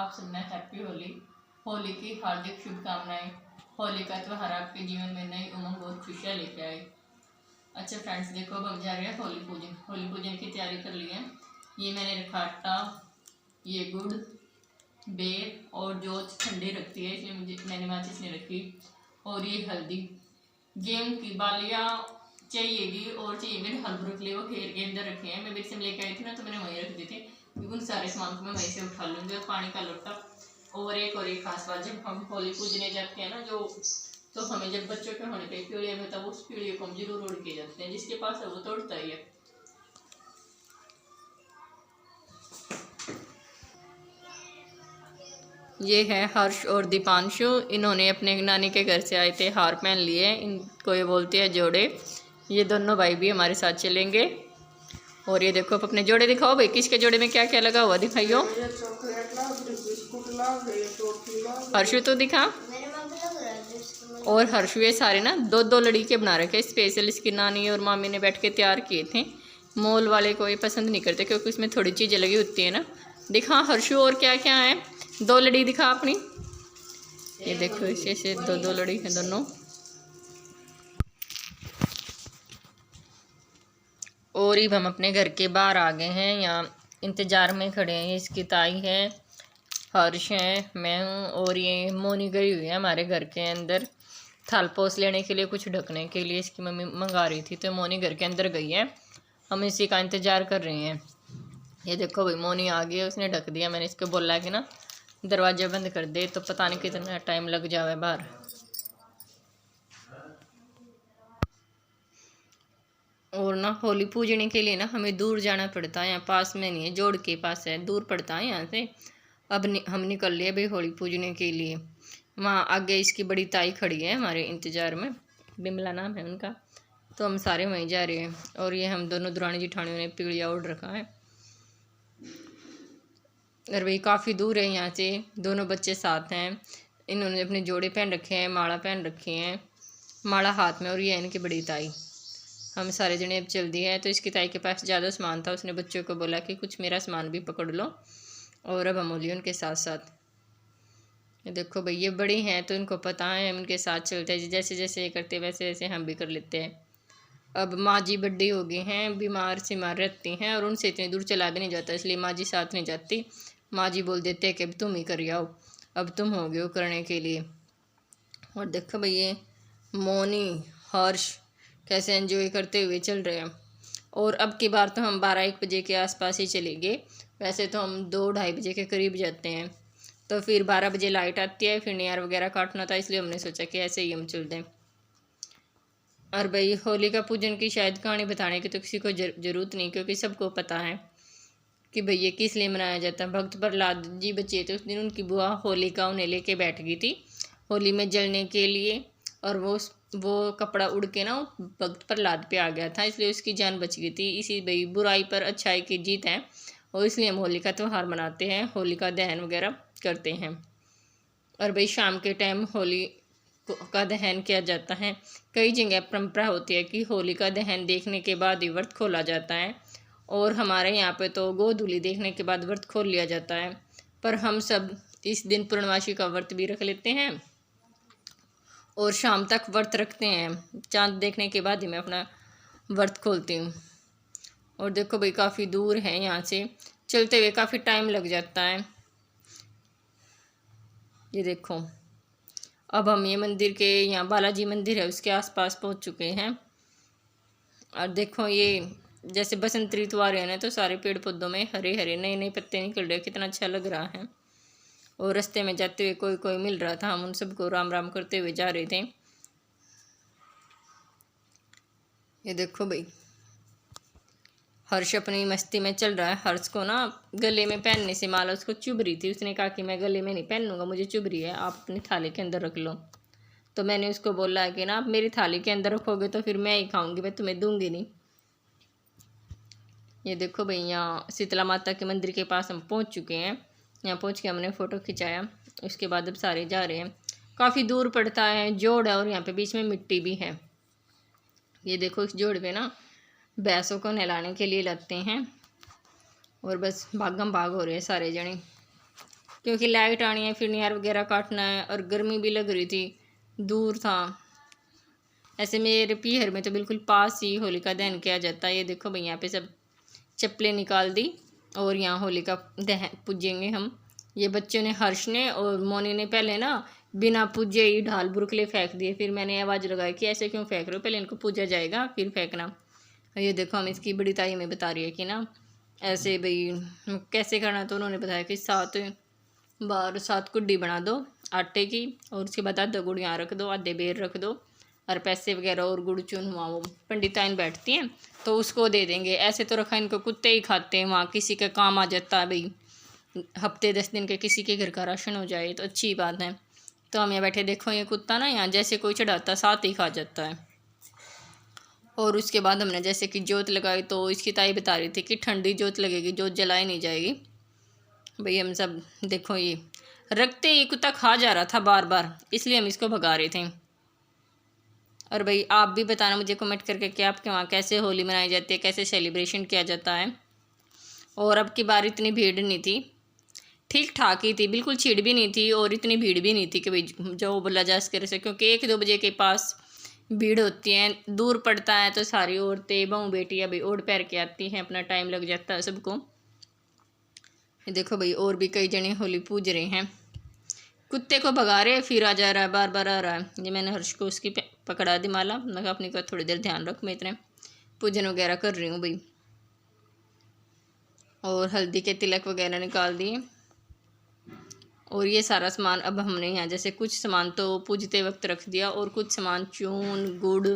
आप सबने हैप्पी होली। होली की हार्दिक शुभकामनाएं। होली का त्यौहार आपके जीवन में नई उमंग और खुशियाँ लेके आए। अच्छा फ्रेंड्स, देखो अब हम जा रहे हैं होली पूजन। होली पूजन की तैयारी कर ली है। ये मैंने रखा आटा, ये गुड़, बेर और जो ठंडी रखती है इसलिए मैंने माचिस नहीं रखी, और ये हल्दी। गेहूं की बालियाँ चाहिएगी और चाहिए मेरे हल्दी रख लिए, वो घेर के अंदर रखे हैं। मैं मेरे से लेके आई थी ना, तो मैंने वहीं रख दी थी, क्योंकि उन सारे सामान को मैं वहीं से उठा लूँगी। और पानी का लोटा और एक खास बात, जब हम होली पूजने जाते हैं ना जो, तो हमें जब बच्चों के होने पर पीढ़िया में, तब उस पीढ़ी को हम जरूर उड़ के जाते हैं। जिसके पास है वो तो उड़ता ही है। ये है हर्ष और दीपांशु। इन्होंने अपने नानी के घर से आए थे, हार पहन लिए। इनको ये बोलते हैं जोड़े। ये दोनों भाई भी हमारे साथ चलेंगे। और ये देखो, अपने जोड़े दिखाओ भाई, किसके जोड़े में क्या क्या लगा हुआ दिखाइयो। हर्षु तो दिखा। और हर्षु ये सारे ना दो दो लड़ी के बना रखे, स्पेशल इसकी नानी और मामी ने बैठ के तैयार किए थे। मॉल वाले को ये पसंद नहीं करते, क्योंकि उसमें थोड़ी चीज़ें लगी होती है ना। दिखा हर्षु, और क्या क्या है। दो लड़ी दिखा अपनी। ये देखो, ऐसे दो दो लड़ी है दोनों। और अब हम अपने घर के बाहर आ गए हैं। यहाँ इंतजार में खड़े हैं। इसकी ताई है, हर्ष है, मैं हूँ, और ये मोनी गई हुई है हमारे घर के अंदर थालपोस लेने के लिए, कुछ ढकने के लिए। इसकी मम्मी मंगा रही थी, तो मोनी घर के अंदर गई है। हम इसी का इंतजार कर रहे हैं। ये देखो भाई, मोनी आ गई है, उसने ढक दिया। मैंने इसको बोला कि ना दरवाजा बंद कर दे, तो पता नहीं कितना टाइम लग जावे बाहर। और ना होली पूजने के लिए ना हमें दूर जाना पड़ता है, यहाँ पास में नहीं है, जोड़ के पास है, दूर पड़ता है यहाँ से। अब हम निकल लिए भाई होली पूजने के लिए। वहाँ आगे इसकी बड़ी ताई खड़ी है हमारे इंतज़ार में, बिमला नाम है उनका। तो हम सारे वहीं जा रहे हैं। और ये हम दोनों दुरानी जिठानियों ने पीढ़िया उड़ रखा है। और भाई काफ़ी दूर है यहाँ से। दोनों बच्चे साथ हैं। इन्होंने अपने जोड़े पहन रखे हैं, माला पहन रखी हैं, माला हाथ में। और ये है इनकी बड़ी ताई। हम सारे जने अब चल दिए हैं। तो इसकी ताई के पास ज़्यादा सामान था, उसने बच्चों को बोला कि कुछ मेरा सामान भी पकड़ लो। और अब हम होली उनके साथ साथ। ये देखो भाई, ये बड़ी हैं तो इनको पता है, हम उनके साथ चलते हैं। जैसे जैसे ये करते वैसे वैसे हम भी कर लेते हैं। अब माँ जी बड्डी हो गई हैं, बीमार सीमार रहती हैं, और उनसे इतनी दूर चला भी नहीं जाता, इसलिए माँ जी साथ नहीं जाती। माँ जी बोल देते हैं कि अब तुम ही कर आओ, अब तुम हो गए हो करने के लिए। और देखो भाई, ये मोनी हर्ष कैसे एंजॉय करते हुए चल रहे हैं। और अब की बार तो हम 12-1 बजे के आसपास ही चलेंगे। वैसे तो हम 2-2:30 बजे के करीब जाते हैं। तो फिर 12 बजे लाइट आती है, फिर नियर वगैरह काटना था, इसलिए हमने सोचा कि ऐसे ही हम चल दें। और भाई, होली का पूजन की शायद कहानी बताने की तो किसी को ज़रूरत नहीं, क्योंकि सबको पता है कि भाई ये किस लिए मनाया जाता है। भक्त प्रहलाद जी बचे थे, उस दिन उनकी बुआ होलिका उन्हें लेके बैठ गई थी होली में जलने के लिए। और वो कपड़ा उड़ के ना भक्त प्रहलाद पे आ गया था, इसलिए उसकी जान बच गई थी। इसी भाई बुराई पर अच्छाई की जीत है, और इसलिए हम होली का त्यौहार मनाते हैं, होलिका दहन वगैरह करते हैं। और भाई शाम के टाइम होली का दहन किया जाता है। कई जगह परंपरा होती है कि होली का दहन देखने के बाद ही व्रत खोला जाता है, और हमारे यहाँ पे तो गोधूली देखने के बाद व्रत खोल लिया जाता है। पर हम सब इस दिन पूर्णमासी का व्रत भी रख लेते हैं, और शाम तक व्रत रखते हैं। चांद देखने के बाद ही मैं अपना व्रत खोलती हूँ। और देखो भाई, काफ़ी दूर है यहाँ से, चलते हुए काफ़ी टाइम लग जाता है। ये देखो, अब हम ये मंदिर के, यहाँ बालाजी मंदिर है उसके आसपास पहुँच चुके हैं। और देखो, ये जैसे बसंत ऋतु आ रहे हैं ना, तो सारे पेड़ पौधों में हरे हरे नए नए पत्ते निकल रहे, कितना अच्छा लग रहा है। और रास्ते में जाते हुए कोई कोई मिल रहा था, हम उन सबको राम राम करते हुए जा रहे थे। ये देखो भाई, हर्ष अपनी मस्ती में चल रहा है। हर्ष को ना गले में पहनने से माला उसको चुभ रही थी, उसने कहा कि मैं गले में नहीं पहनूंगा, मुझे चुभ रही है, आप अपनी थाली के अंदर रख लो। तो मैंने उसको बोला कि ना आप मेरी थाली के अंदर रखोगे तो फिर मैं ही खाऊंगी, मैं तुम्हें दूंगी नहीं। ये देखो भाई, यहाँ शीतला माता के मंदिर के पास हम पहुँच चुके हैं। यहाँ पहुँच के हमने फ़ोटो खिंचाया। उसके बाद अब सारे जा रहे हैं। काफ़ी दूर पड़ता है, जोड़ है, और यहाँ पे बीच में मिट्टी भी है। ये देखो, इस जोड़ पे ना भैंसों को नहलाने के लिए लगते हैं। और बस भागम भाग हो रहे हैं सारे जने। क्योंकि लाइट आनी है, फिर नियार वगैरह काटना है और गर्मी भी लग रही थी, दूर था। ऐसे मेरे पीहर में तो बिल्कुल पास ही होलिका दहन किया जाता है। ये देखो भाई यहाँ पे सब चप्पलें निकाल दी और यहाँ होलिका दहन पूजेंगे हम। ये बच्चों ने, हर्ष ने और मोनी ने पहले ना बिना पूजे ही ढाल बुरकले फेंक दिए। फिर मैंने आवाज़ लगाई कि ऐसे क्यों फेंक रहे हो, पहले इनको पूजा जाएगा फिर फेंकना। ये देखो हम इसकी बड़ी ताई में बता रही है कि ना ऐसे भाई कैसे करना। तो उन्होंने बताया कि 7 बार 7 कुड्डी बना दो आटे की और उसके बाद आधा गुड़ यहाँ रख दो, आधे बेर रख दो और पैसे वगैरह और गुड़ चून हुआ वो पंडिताइन बैठती हैं तो उसको दे देंगे। ऐसे तो रखा इनको कुत्ते ही खाते हैं, वहाँ किसी का काम आ जाता है भाई, हफ्ते 10 दिन के किसी के घर का राशन हो जाए तो अच्छी बात है। तो हम यहाँ बैठे, देखो ये कुत्ता ना यहाँ जैसे कोई चढ़ाता साथ ही खा जाता है। और उसके बाद हमने जैसे कि जोत लगाई तो इसकी ताई बता रही थी कि ठंडी जोत लगेगी, जोत जलाई नहीं जाएगी। भाई हम सब देखो ये रखते ही कुत्ता खा जा रहा था बार बार, इसलिए हम इसको भगा रहे थे। और भाई आप भी बताना मुझे कमेंट करके कि आपके वहाँ कैसे होली मनाई जाती है, कैसे सेलिब्रेशन किया जाता है। और अब की बार इतनी भीड़ नहीं थी, ठीक ठाक ही थी, बिल्कुल छिड़ भी नहीं थी और इतनी भीड़ भी नहीं थी कि भाई जो बोला जा सके से, क्योंकि 1-2 बजे के पास भीड़ होती है, दूर पड़ता है तो सारी औरतें बहू बेटियाँ भाई ओढ़ पैर के आती हैं, अपना टाइम लग जाता है सबको। देखो भाई और भी कई जने होली पूज रहे हैं, कुत्ते को भगा रहे फिर आ जा रहा है, बार बार आ रहा है। ये मैंने हर्ष को उसकी पकड़ा दी माला, मैं कहा अपनी का थोड़ी देर ध्यान रख, मैं इतने पूजन वगैरह कर रही हूँ भाई। और हल्दी के तिलक वगैरह निकाल दिए और ये सारा सामान अब हमने यहाँ जैसे कुछ सामान तो पूजते वक्त रख दिया और कुछ सामान चून गुड़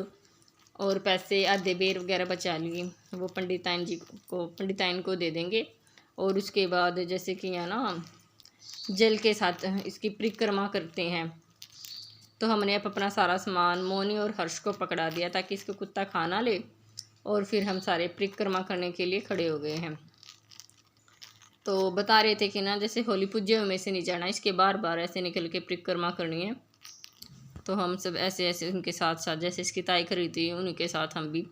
और पैसे आधे बेर वगैरह बचा लिए, वो पंडिताइन को दे देंगे। और उसके बाद जैसे कि यहाँ ना जल के साथ इसकी परिक्रमा करते हैं, तो हमने अब अपना सारा सामान मोनी और हर्ष को पकड़ा दिया ताकि इसको कुत्ता खा ना ले। और फिर हम सारे परिक्रमा करने के लिए खड़े हो गए हैं। तो बता रहे थे कि ना जैसे होली पूज्य में से नहीं जाना, इसके बार बार ऐसे निकल के परिक्रमा करनी है। तो हम सब ऐसे ऐसे उनके साथ साथ जैसे इसकी ताई कर रही थी उनके साथ हम भी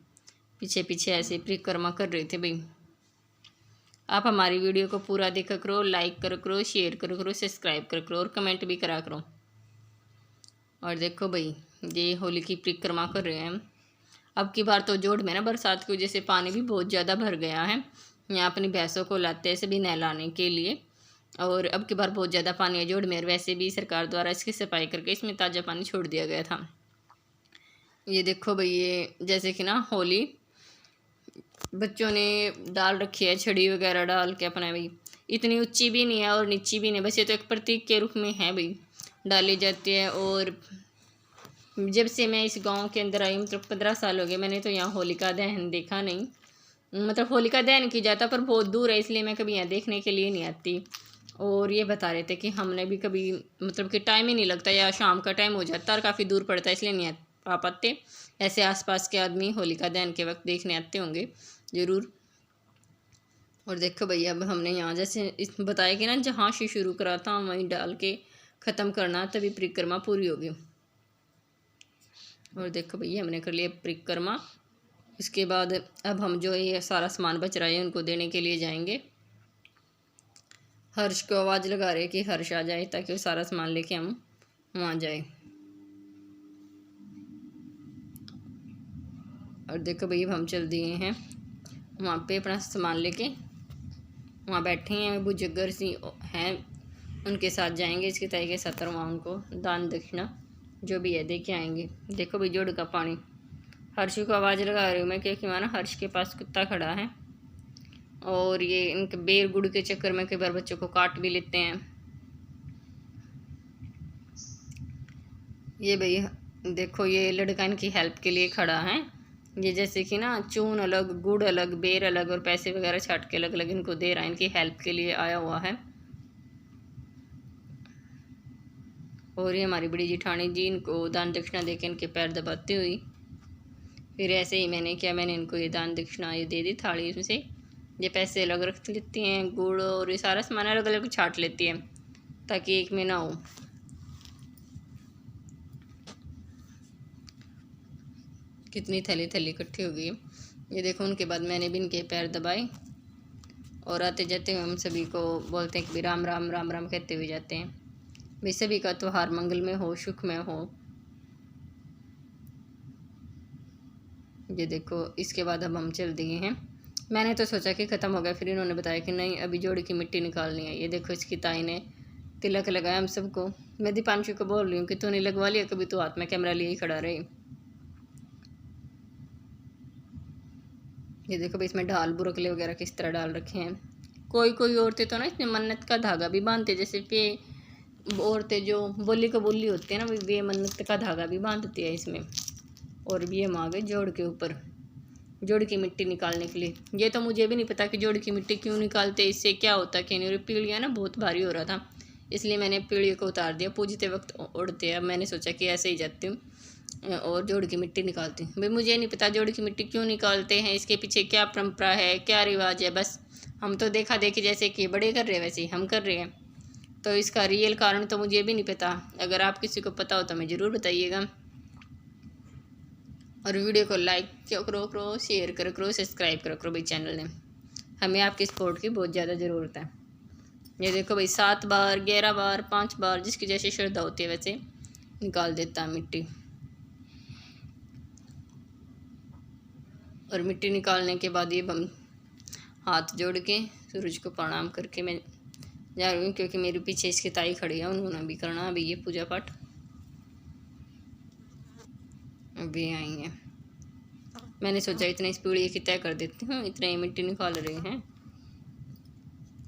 पीछे पीछे ऐसे परिक्रमा कर रहे थे भाई। आप हमारी वीडियो को पूरा देखा करो, लाइक करो करो, शेयर करो करो, सब्सक्राइब करो करो और कमेंट भी करा करो। और देखो भाई ये होली की परिक्रमा कर रहे हैं। अब की बार तो जोड़ में ना बरसात की वजह से पानी भी बहुत ज़्यादा भर गया है, यहाँ अपनी भैंसों को लाते हैं सभी नहलाने के लिए। और अब की बार बहुत ज़्यादा पानी है जोड़ में, वैसे भी सरकार द्वारा इसकी सफाई करके इसमें ताज़ा पानी छोड़ दिया गया था। ये देखो भाई ये जैसे कि ना होली बच्चों ने डाल रखी है, छड़ी वगैरह डाल के अपना भाई, इतनी ऊंची भी नहीं है और नीची भी नहीं, बस ये तो एक प्रतीक के रूप में है भाई, डाली जाती है। और जब से मैं इस गांव के अंदर आई मतलब 15 साल हो गए, मैंने तो यहाँ होलिका दहन देखा नहीं, मतलब होलिका दहन की जाता पर बहुत दूर है, इसलिए मैं कभी यहाँ देखने के लिए नहीं आती। और ये बता रहे थे कि हमने भी कभी मतलब कि टाइम ही नहीं लगता या शाम का टाइम हो जाता और काफ़ी दूर पड़ता है इसलिए नहीं आ पाते। ऐसे आसपास के आदमी होलिका दहन के वक्त देखने आते होंगे ज़रूर। और देखो भैया अब हमने यहाँ जैसे इस बताया कि ना जहाँ से शुरू करा था वहीं डाल के ख़त्म करना, तभी परिक्रमा पूरी होगी। और देखो भैया हमने कर लिया परिक्रमा। इसके बाद अब हम जो ये सारा सामान बच रहा है उनको देने के लिए जाएंगे। हर्ष को आवाज़ लगा रहे कि हर्ष आ जाए ताकि वो सारा सामान लेके हम वहाँ जाए। और देखो भैया हम चल दिए हैं वहाँ पे अपना सामान लेके, वहाँ बैठे हैं बुजुर्ग सी हैं उनके साथ जाएंगे इसकी ताई के साथ, और वहाँ उनको दान दक्षिणा जो भी है दे के आएंगे। देखो भाई जोड़ का पानी, हर्ष को आवाज़ लगा रही हूँ मैं क्योंकि वहाँ ना हर्ष के पास कुत्ता खड़ा है और ये इनके बेर गुड़ के चक्कर में कई बार बच्चों को काट भी लेते हैं। ये भाई देखो ये लड़का इनकी हेल्प के लिए खड़ा है। ये जैसे कि ना चून अलग, गुड़ अलग, बेर अलग और पैसे वगैरह छाट के अलग अलग इनको दे रहा है, इनकी हेल्प के लिए आया हुआ है। और ये हमारी बड़ी जेठानी जी इनको दान दक्षिणा देके इनके पैर दबाती हुई, फिर ऐसे ही मैंने किया, मैंने इनको ये दान दक्षिणा ये दे दी थाली में से। ये पैसे अलग रख लेती हैं, गुड़ और ये सारा सामान अलग अलग छाट लेती हैं ताकि एक में ना हो। कितनी थैली थैली इकट्ठी हो गई। ये देखो उनके बाद मैंने भी इनके पैर दबाए और आते जाते हुए हम सभी को बोलते हैं कि भी राम राम राम राम कहते हुए जाते हैं। भाई सभी का त्यौहार मंगल में हो, सुख में हो। ये देखो, इसके बाद अब हम चल दिए हैं। मैंने तो सोचा कि ख़त्म हो गया, फिर इन्होंने बताया कि नहीं, अभी जोड़ी की मिट्टी निकालनी है। ये देखो, इसकी ताई ने तिलक लगाया हम सबको। मैं दीपांशु को बोल रही हूँ कि तूने लगवा लिया, कभी तो हाथ में कैमरा लिए ही खड़ा रहे। ये देखो भाई, इसमें ढाल बुरकले वगैरह किस तरह डाल रखे हैं। कोई कोई औरतें तो ना इसमें मन्नत का धागा भी बांधते, जैसे पे औरतें जो बोली कबूली होती है ना, वे मन्नत का धागा भी बांधती है इसमें। और भी हम आ गए जोड़ के ऊपर, जोड़ की मिट्टी निकालने के लिए। ये तो मुझे भी नहीं पता कि जोड़ की मिट्टी क्यों निकालते, इससे क्या होता है कि नहीं। पीढ़ियाँ ना बहुत भारी हो रहा था, इसलिए मैंने पीढ़ी को उतार दिया। पूजते वक्त उड़ते हैं, अब मैंने सोचा कि ऐसे ही जाती हूँ और जोड़ की मिट्टी निकालती हूँ। भाई मुझे नहीं पता जोड़ की मिट्टी क्यों निकालते हैं, इसके पीछे क्या परंपरा है, क्या रिवाज है। बस हम तो देखा देखी जैसे कि बड़े कर रहे हैं वैसे ही हम कर रहे हैं, तो इसका रियल कारण तो मुझे भी नहीं पता। अगर आप किसी को पता हो तो हमें ज़रूर बताइएगा। और वीडियो को लाइक करो, शेयर करो, सब्सक्राइब करो भाई चैनल ने। हमें आपकी सपोर्ट की बहुत ज़्यादा ज़रूरत है। ये देखो भाई, 7 बार 11 बार 5 बार जिसकी जैसी श्रद्धा होती है वैसे निकाल देता है मिट्टी। और मिट्टी निकालने के बाद ये हम हाथ जोड़ के सूरज को प्रणाम करके मैं जा रही हूँ, क्योंकि मेरे पीछे इसकी ताई खड़ी है, उन्होंने भी करना अभी ये पूजा पाठ। अभी आई हैं, मैंने सोचा इतने इस पीढ़ी की तय कर देती हूँ, इतने ही मिट्टी निकाल रहे हैं।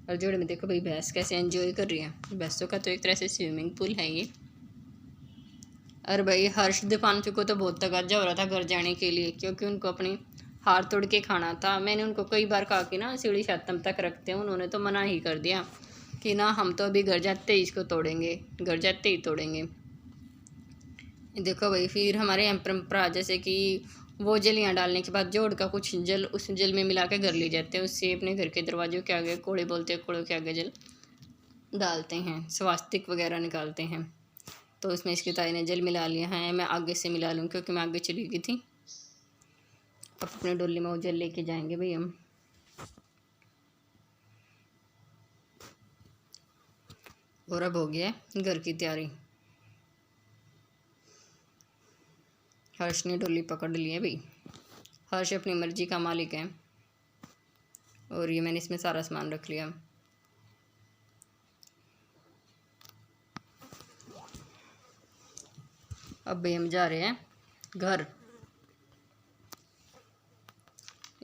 और जोड़े में देखो भाई भैंस कैसे एंजॉय कर रही है। भैंसों का तो एक तरह से स्विमिंग पूल है ये। और भाई हर्ष दीपांशु को तो बहुत तगज्जा हो रहा था घर जाने के लिए, क्योंकि उनको अपनी हार तोड़ के खाना था। मैंने उनको कई बार कहा कि ना सीढ़ी छातम तक रखते हैं, उन्होंने तो मना ही कर दिया कि ना हम तो अभी घर जाते ही इसको तोड़ेंगे, घर जाते ही तोड़ेंगे। देखो भाई, फिर हमारे यहाँ परंपरा जैसे कि वो जलियाँ डालने के बाद जोड़ का कुछ जल उस जल में मिला के घर ले जाते हैं, उससे अपने घर के दरवाजों के आगे, कोड़े बोलते हैं, कोड़ों के आगे जल डालते हैं, स्वास्तिक वगैरह निकालते हैं। तो उसमें इसकी ताई ने जल मिला लिया है, मैं आगे से मिला लूँ क्योंकि मैं आगे चली गई थी। अब अपने डोली में वो जल लेके जाएंगे भाई हम। और अब हो गया घर की तैयारी। हर्ष ने डोली पकड़ ली है भाई। हर्ष अपनी मर्जी का मालिक है। और ये मैंने इसमें सारा सामान रख लिया। अब भाई हम जा रहे हैं घर।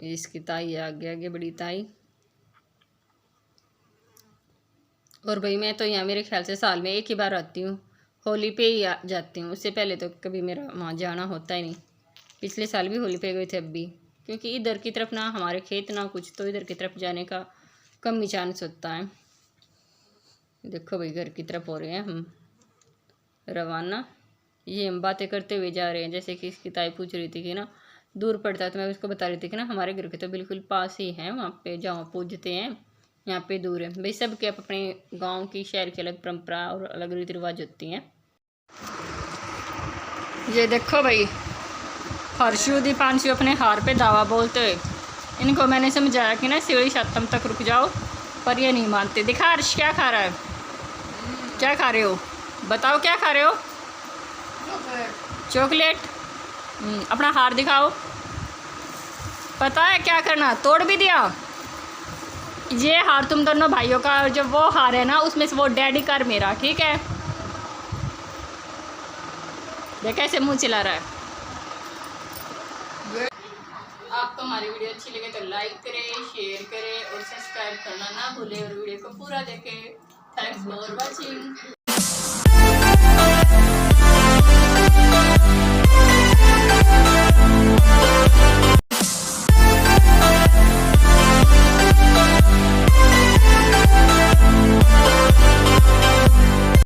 इसकी ताई है आगे आगे, बड़ी ताई। और भाई मैं तो यहाँ मेरे ख्याल से साल में एक ही बार आती हूँ, होली पे ही जाती हूँ। उससे पहले तो कभी मेरा वहाँ जाना होता ही नहीं। पिछले साल भी होली पे गए थे अब भी, क्योंकि इधर की तरफ ना हमारे खेत ना कुछ, तो इधर की तरफ जाने का कम ही चांस होता है। देखो भाई घर की तरफ हो रहे हैं हम रवाना। ये हम बातें करते हुए जा रहे हैं, जैसे कि इसकी ताई पूछ रही थी कि ना दूर पड़ता है, तो मैं उसको बता रही थी कि ना हमारे घर के तो बिल्कुल पास ही है, वहाँ पे जहाँ पूजते हैं, यहाँ पे दूर है। भाई सबके अपने गांव की, शहर की अलग परंपरा और अलग रीति रिवाज होती हैं। ये देखो भाई, हर्षु दीपांशु अपने हार पे दावा बोलते हुए, इनको मैंने समझाया कि ना सीढ़ी छातम तक रुक जाओ, पर ये नहीं मानते। दिखा हर्ष क्या खा रहा है, क्या खा रहे हो, बताओ क्या खा रहे हो। चॉकलेट। अपना हार दिखाओ। पता है क्या करना, तोड़ भी दिया। ये हार तुम दोनों भाइयों का, और जो वो हार है ना उसमें से वो डैडी का मेरा, ठीक है। देख कैसे मुंह चिल्ला रहा है। आपको हमारी वीडियो अच्छी लगे तो लाइक करें, शेयर करें और सब्सक्राइब करना ना भूलें, और वीडियो को पूरा देखें। Thanks for watching.